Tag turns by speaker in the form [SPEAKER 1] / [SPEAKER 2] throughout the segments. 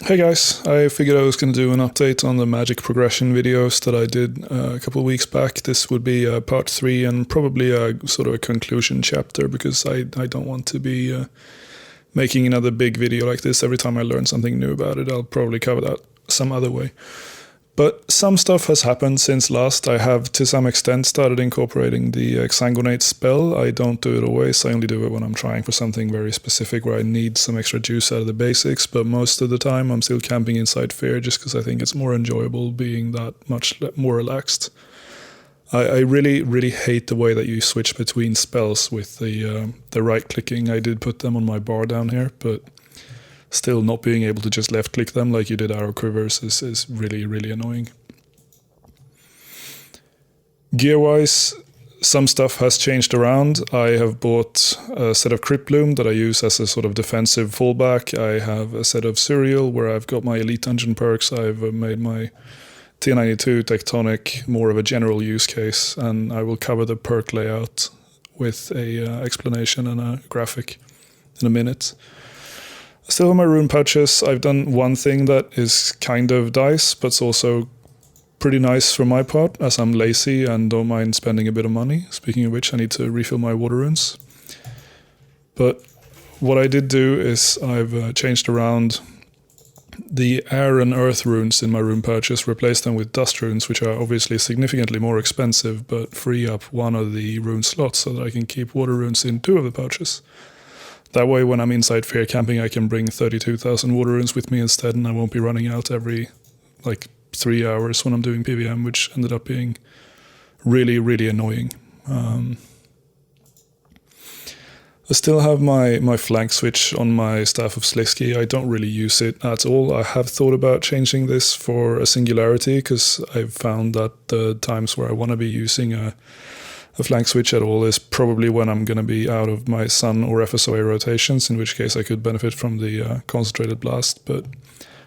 [SPEAKER 1] Hey guys, I figured I was going to do an update on the magic progression videos that I did a couple of weeks back. This would be part 3 and probably a sort of a conclusion chapter because I don't want to be making another big video like this every time I learn something new about it. I'll probably cover that some other way. But some stuff has happened since last. I have to some extent started incorporating the exsanguinate spell. I don't do it always, I only do it when I'm trying for something very specific where I need some extra juice out of the basics, but most of the time I'm still camping inside fear just because I think it's more enjoyable being that much more relaxed. I really hate the way that you switch between spells with the right clicking. I did put them on my bar down here, but still not being able to just left click them like you did arrow quivers is really annoying. Gear wise, some stuff has changed around. I have bought a set of Crypt Bloom that I use as a sort of defensive fallback. I have a set of Serial where I've got my Elite Dungeon perks. I've made my T92 Tectonic more of a general use case, and I will cover the perk layout with a explanation and a graphic in a minute. Still have my rune pouches. I've done one thing that is kind of dice, but it's also pretty nice for my part, as I'm lazy and don't mind spending a bit of money. Speaking of which, I need to refill my water runes. But what I did do is I've changed around the air and earth runes in my rune pouches, replaced them with dust runes, which are obviously significantly more expensive, but free up one of the rune slots so that I can keep water runes in 2 of the pouches. That way, when I'm inside fear camping, I can bring 32,000 water runes with me instead, and I won't be running out every, 3 hours when I'm doing PVM, which ended up being really annoying. I still have my flank switch on my Staff of Slisky. I don't really use it at all. I have thought about changing this for a singularity, because I've found that the times where I want to be using a flank switch at all is probably when I'm going to be out of my Sun or FSOA rotations, in which case I could benefit from the concentrated blast, but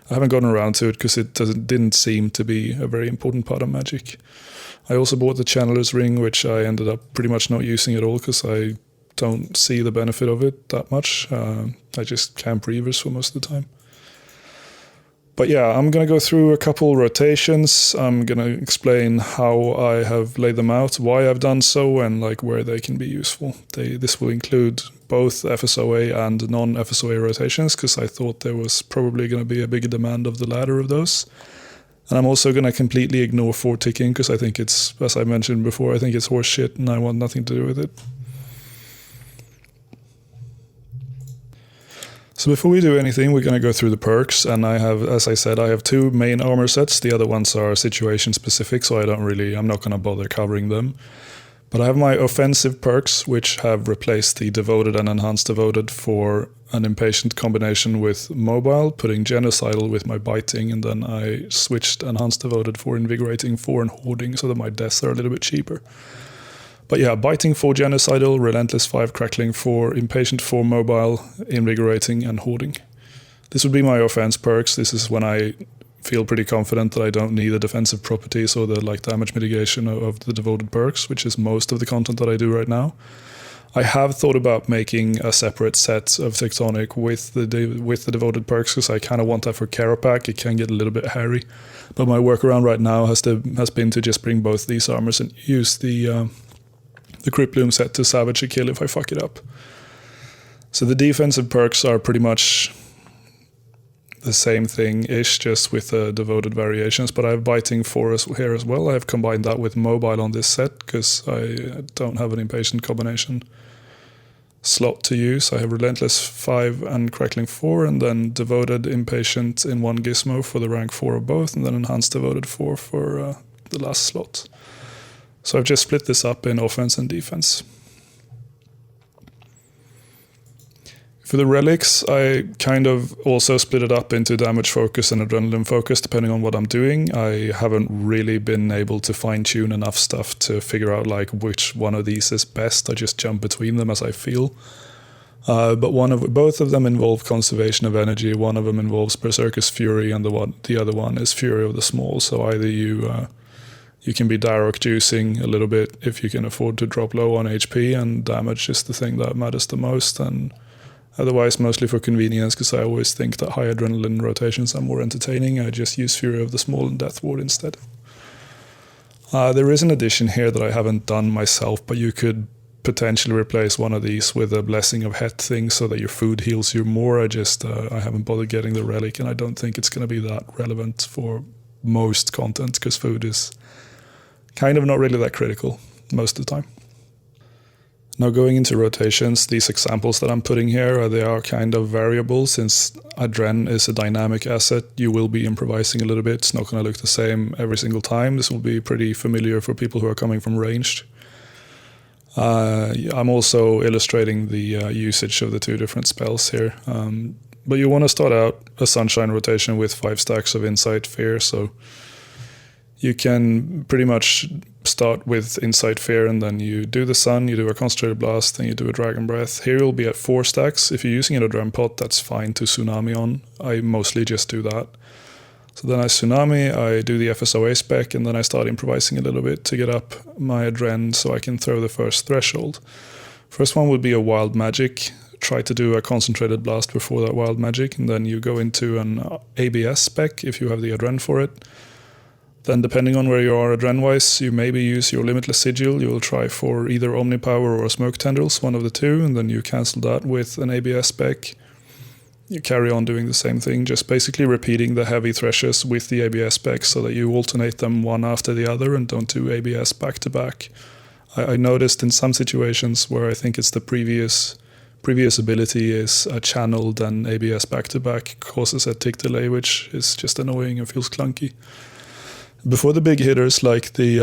[SPEAKER 1] I haven't gotten around to it because it didn't seem to be a very important part of Magic. I also bought the Channeler's Ring, which I ended up pretty much not using at all because I don't see the benefit of it that much. I just camp Reavers for most of the time. But yeah, I'm going to go through a couple rotations. I'm going to explain how I have laid them out, why I've done so, and where they can be useful. This will include both FSOA and non-FSOA rotations, because I thought there was probably going to be a bigger demand of the latter of those. And I'm also going to completely ignore 4 ticking, because I think it's, as I mentioned before, I think it's horse shit and I want nothing to do with it. So before we do anything, we're going to go through the perks, and I have, as I said, I have 2 main armor sets. The other ones are situation specific, so I'm not going to bother covering them. But I have my offensive perks, which have replaced the Devoted and Enhanced Devoted for an Impatient combination with Mobile, putting Genocidal with my Biting, and then I switched Enhanced Devoted for Invigorating 4 and Hoarding, so that my deaths are a little bit cheaper. But yeah, Biting 4 Genocidal, Relentless 5 Crackling 4, Impatient 4 Mobile, Invigorating, and Hoarding. This would be my offense perks. This is when I feel pretty confident that I don't need the defensive properties or the damage mitigation of the devoted perks, which is most of the content that I do right now. I have thought about making a separate set of Tectonic with the devoted perks, because I kind of want that for Carapac. It can get a little bit hairy. But my workaround right now has been to just bring both these armors and use the Crypt Bloom set to Savage a kill if I fuck it up. So the defensive perks are pretty much the same thing-ish, just with devoted variations, but I have Biting 4 here as well. I have combined that with Mobile on this set, because I don't have an Impatient combination slot to use. I have Relentless 5 and Crackling 4, and then Devoted Impatient in 1 Gizmo for the rank 4 of both, and then Enhanced Devoted 4 for the last slot. So I've just split this up in offense and defense. For the relics, I kind of also split it up into damage focus and adrenaline focus, depending on what I'm doing. I haven't really been able to fine-tune enough stuff to figure out which one of these is best. I just jump between them as I feel. But both of them involve conservation of energy. One of them involves Berserker's Fury, and the other one is Fury of the Small. So either you can be Darok juicing a little bit if you can afford to drop low on HP, and damage is the thing that matters the most, and Otherwise, mostly for convenience, because I always think that high adrenaline rotations are more entertaining. I just use Fury of the Small and Death Ward instead. There is an addition here that I haven't done myself, but you could potentially replace one of these with a Blessing of Het thing so that your food heals you more. I haven't bothered getting the relic, and I don't think it's going to be that relevant for most content, because food is kind of not really that critical most of the time. Now, going into rotations, these examples that I'm putting here, they are kind of variable. Since Adren is a dynamic asset, you will be improvising a little bit. It's not going to look the same every single time. This will be pretty familiar for people who are coming from ranged. I'm also illustrating the usage of the two different spells here. But you want to start out a Sunshine rotation with 5 stacks of Insight Fear, so you can pretty much start with Insight Fear, and then you do the Sun, you do a Concentrated Blast, then you do a Dragon Breath. Here you'll be at 4 stacks. If you're using an Adren pot, that's fine to Tsunami on. I mostly just do that. So then I Tsunami, I do the FSOA spec, and then I start improvising a little bit to get up my Adren so I can throw the first threshold. First one would be a Wild Magic. Try to do a Concentrated Blast before that Wild Magic, and then you go into an ABS spec if you have the Adren for it. Then depending on where you are Adren-wise, you maybe use your Limitless Sigil. You will try for either Omnipower or Smoke Tendrils, one of the two, and then you cancel that with an ABS spec. You carry on doing the same thing, just basically repeating the heavy threshes with the ABS specs so that you alternate them one after the other and don't do ABS back to back. I noticed in some situations where I think it's the previous ability is channeled and ABS back to back causes a tick delay, which is just annoying and feels clunky. Before the big hitters like the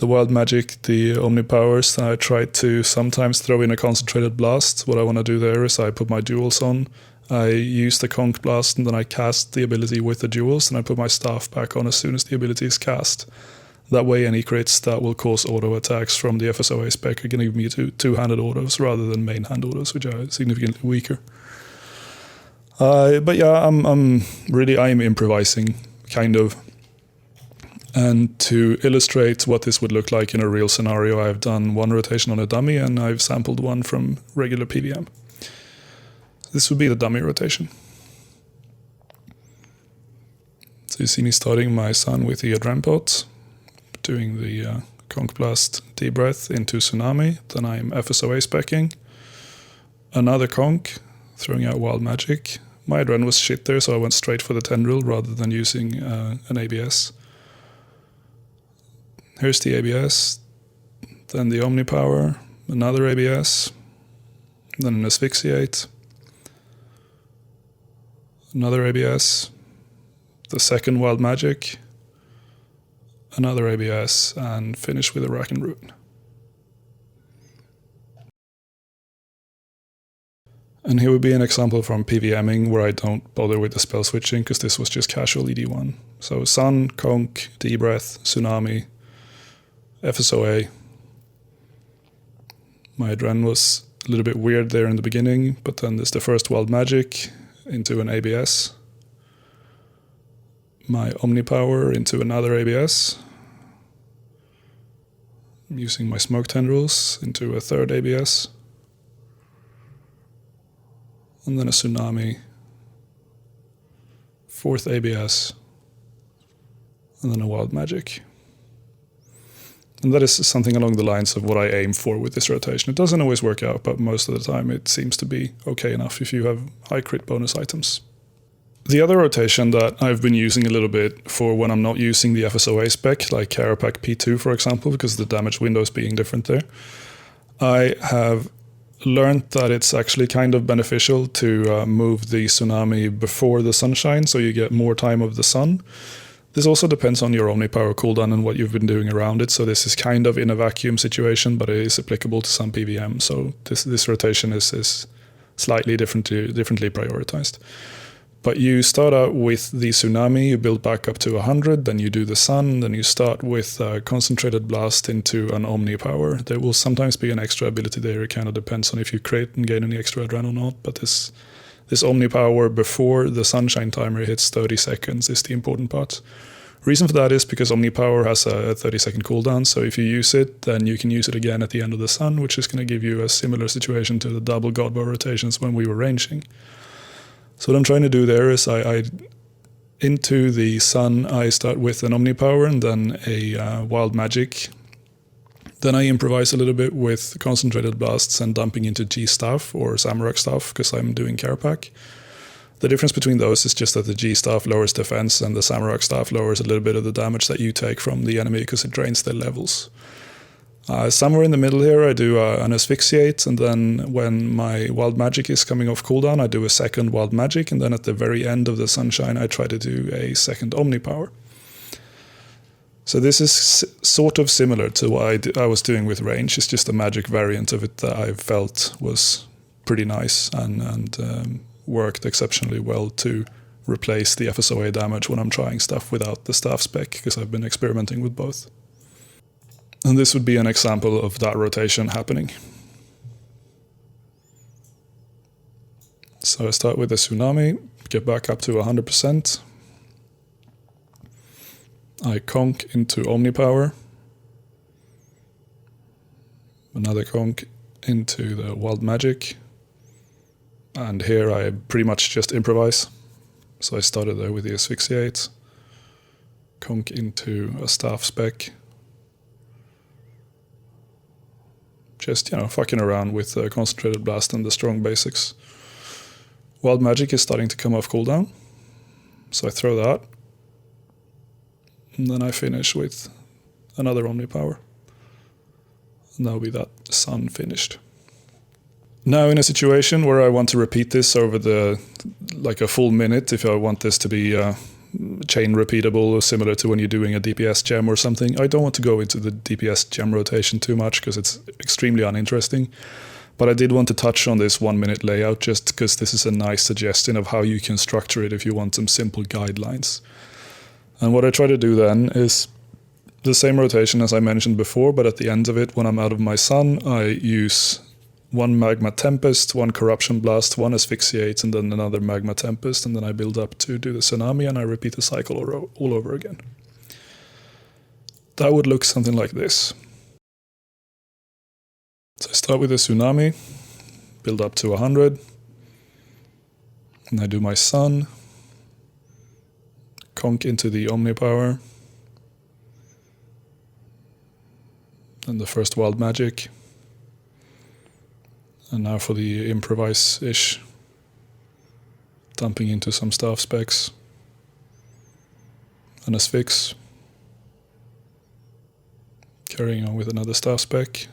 [SPEAKER 1] Wild Magic, the Omnipowers, I try to sometimes throw in a Concentrated Blast. What I want to do there is I put my duels on, I use the Conch Blast, and then I cast the ability with the duels, and I put my staff back on as soon as the ability is cast. That way any crits that will cause auto attacks from the FSOA spec are going to give me two-handed autos rather than main hand autos, which are significantly weaker. But yeah, I'm improvising, kind of. And to illustrate what this would look like in a real scenario, I've done one rotation on a dummy, and I've sampled one from regular PVM. This would be the dummy rotation. So you see me starting my Sun with the Adren pot, doing the Conch Blast Deep Breath into Tsunami, then I'm FSOA specking, another Conch, throwing out Wild Magic. My Adren was shit there, so I went straight for the Tendril rather than using an ABS. Here's the ABS, then the Omnipower, another ABS, then an Asphyxiate, another ABS, the second Wild Magic, another ABS, and finish with a Rack and Root. And here would be an example from PVMing where I don't bother with the spell switching because this was just casual ED1. So Sun, Conch, D-Breath, Tsunami, FSOA. My Adren was a little bit weird there in the beginning, but then there's the first Wild Magic into an ABS. My Omnipower into another ABS. I'm using my Smoke Tendrils into a third ABS. And then a Tsunami. Fourth ABS. And then a Wild Magic. And that is something along the lines of what I aim for with this rotation. It doesn't always work out, but most of the time it seems to be okay enough if you have high crit bonus items. The other rotation that I've been using a little bit for when I'm not using the FSOA spec, like Carapac P2 for example, because the damage windows being different there, I have learned that it's actually kind of beneficial to move the Tsunami before the Sunshine so you get more time of the Sun. This also depends on your Omnipower cooldown and what you've been doing around it, so this is kind of in a vacuum situation, but it is applicable to some PVM, so this rotation is slightly differently prioritized. But you start out with the Tsunami, you build back up to 100, then you do the Sun, then you start with a Concentrated Blast into an Omnipower. There will sometimes be an extra ability there, it kind of depends on if you create and gain any extra Adren or not, but this Omnipower before the Sunshine timer hits 30 seconds is the important part. Reason for that is because Omnipower has a 30-second cooldown, so if you use it, then you can use it again at the end of the sun, which is going to give you a similar situation to the double Godbow rotations when we were ranging. So what I'm trying to do there is I into the sun, I start with an Omnipower and then a Wild Magic. Then I improvise a little bit with Concentrated Blasts and dumping into G-Staff or Samurok Staff, because I'm doing Carapac. The difference between those is just that the G-Staff lowers defense and the Samurok Staff lowers a little bit of the damage that you take from the enemy because it drains their levels. Somewhere in the middle here I do an Asphyxiate, and then when my Wild Magic is coming off cooldown I do a second Wild Magic, and then at the very end of the Sunshine I try to do a second Omnipower. So this is sort of similar to what I was doing with range. It's just a magic variant of it that I felt was pretty nice and worked exceptionally well to replace the FSOA damage when I'm trying stuff without the staff spec, because I've been experimenting with both. And this would be an example of that rotation happening. So I start with a Tsunami, get back up to 100%. I conk into Omnipower. Another conk into the Wild Magic. And here I pretty much just improvise. So I started there with the Asphyxiate. Conk into a staff spec. Just, fucking around with the Concentrated Blast and the strong basics. Wild Magic is starting to come off cooldown. So I throw that. And then I finish with another Omnipower. And that'll be that sun finished. Now in a situation where I want to repeat this over a full minute, if I want this to be chain repeatable, similar to when you're doing a DPS Gem or something, I don't want to go into the DPS Gem rotation too much because it's extremely uninteresting. But I did want to touch on this 1 minute layout just because this is a nice suggestion of how you can structure it if you want some simple guidelines. And what I try to do then is the same rotation as I mentioned before, but at the end of it, when I'm out of my sun, I use one Magma Tempest, one Corruption Blast, one Asphyxiate, and then another Magma Tempest, and then I build up to do the Tsunami, and I repeat the cycle all over again. That would look something like this. So I start with the Tsunami, build up to 100, and I do my sun, conk into the Omnipower, and the first Wild Magic. And now for the improvise-ish, dumping into some staff specs, an Asphyx, carrying on with another staff spec,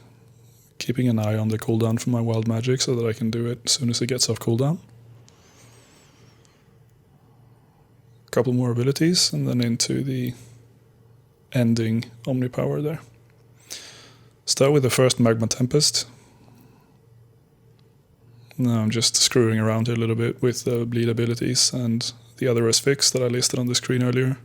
[SPEAKER 1] keeping an eye on the cooldown for my Wild Magic so that I can do it as soon as it gets off cooldown. A couple more abilities, and then into the ending Omnipower there. Start with the first Magma Tempest. Now I'm just screwing around here a little bit with the bleed abilities and the other Asphyx that I listed on the screen earlier.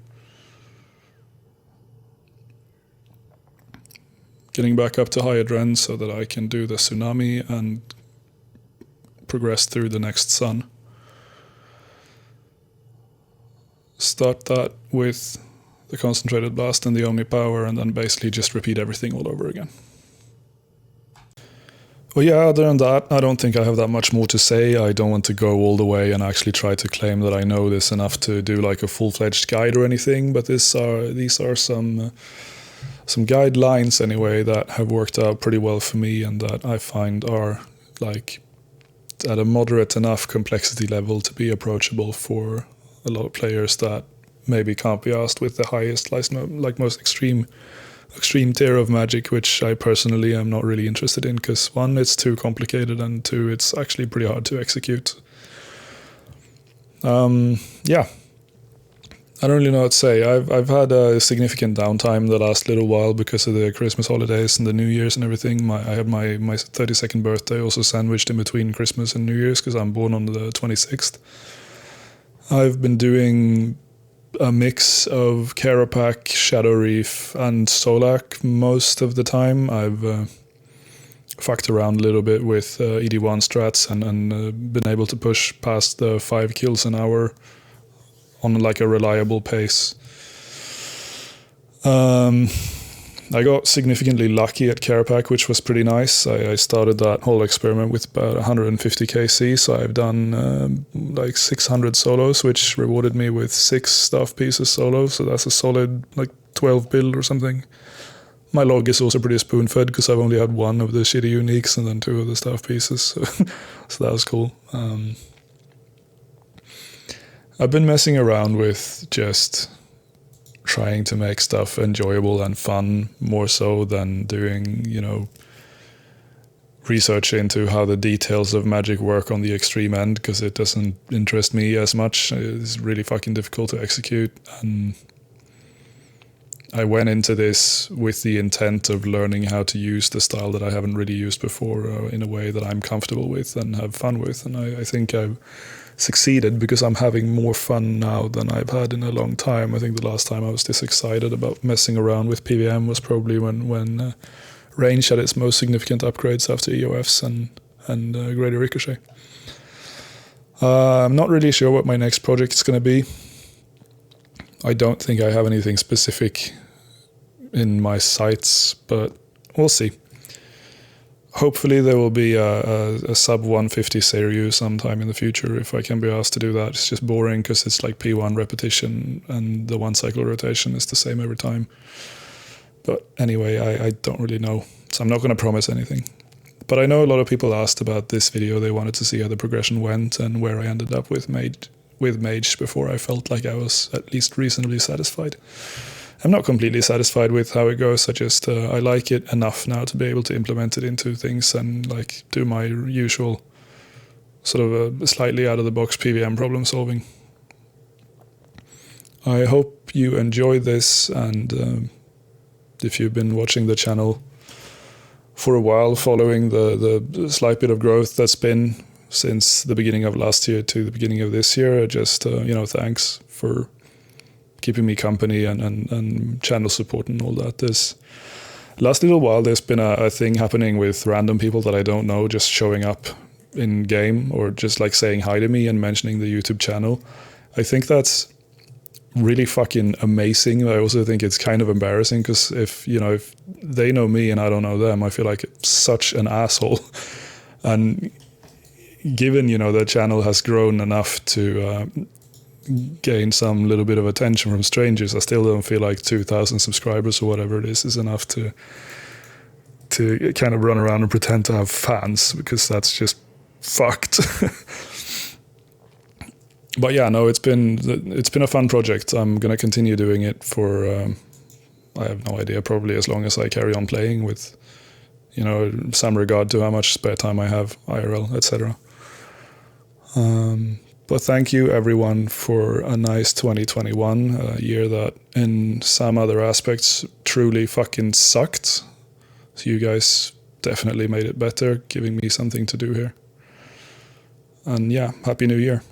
[SPEAKER 1] Getting back up to high adren so that I can do the Tsunami and progress through the next sun. Start that with the Concentrated Blast and the Omnipower, and then basically just repeat everything all over again. Well, yeah, other than that, I don't think I have that much more to say. I don't want to go all the way and actually try to claim that I know this enough to do like a full-fledged guide or anything, but these are some guidelines anyway that have worked out pretty well for me and that I find are like at a moderate enough complexity level to be approachable for a lot of players that maybe can't be asked with the highest, like most extreme tier of Magic, which I personally am not really interested in because one, it's too complicated, and two, it's actually pretty hard to execute. Yeah, I don't really know what to say. I've had a significant downtime the last little while because of the Christmas holidays and the New Year's and everything. I had my 32nd birthday also sandwiched in between Christmas and New Year's because I'm born on the 26th. I've been doing a mix of Carapac, Shadow Reef, and Solak most of the time. I've fucked around a little bit with ED1 strats and been able to push past the 5 kills an hour on like a reliable pace. I got significantly lucky at Carapac, which was pretty nice. I started that whole experiment with about 150 KC, so I've done like 600 solos, which rewarded me with 6 staff pieces solo, so that's a solid like 12 build or something. My log is also pretty spoon-fed because I've only had 1 of the shitty uniques and then 2 of the staff pieces, so that was cool. I've been messing around with just trying to make stuff enjoyable and fun more so than doing, you know, research into how the details of Magic work on the extreme end, because it doesn't interest me as much. It's really fucking difficult to execute, and I went into this with the intent of learning how to use the style that I haven't really used before in a way that I'm comfortable with and have fun with, and I think I've succeeded because I'm having more fun now than I've had in a long time. I think the last time I was this excited about messing around with PVM was probably when range had its most significant upgrades after EOFs and Greater Ricochet. I'm not really sure what my next project is going to be. I don't think I have anything specific in my sights, but we'll see. Hopefully there will be a sub 150 Seiryu sometime in the future if I can be asked to do that. It's just boring because it's like P1 repetition and the 1 cycle rotation is the same every time. But anyway, I don't really know, so I'm not going to promise anything. But I know a lot of people asked about this video. They wanted to see how the progression went and where I ended up with Mage before I felt like I was at least reasonably satisfied. I'm not completely satisfied with how it goes. I like it enough now to be able to implement it into things and like do my usual sort of a slightly out of the box PVM problem solving. I hope you enjoyed this, and if you've been watching the channel for a while, following the slight bit of growth that's been since the beginning of last year to the beginning of this year, just thanks for keeping me company and channel support and all that. This last little while there's been a thing happening with random people that I don't know just showing up in game or just like saying hi to me and mentioning the YouTube channel. I think that's really fucking amazing. I also think it's kind of embarrassing because if they know me and I don't know them, I feel like such an asshole. And given the channel has grown enough to gain some little bit of attention from strangers, I still don't feel like 2,000 subscribers or whatever it is enough to kind of run around and pretend to have fans, because that's just fucked. But yeah, no, it's been a fun project. I'm gonna continue doing it for I have no idea, probably as long as I carry on playing, with some regard to how much spare time I have, IRL, etc. But thank you everyone for a nice 2021, a year that in some other aspects truly fucking sucked. So you guys definitely made it better, giving me something to do here. And yeah, Happy New Year.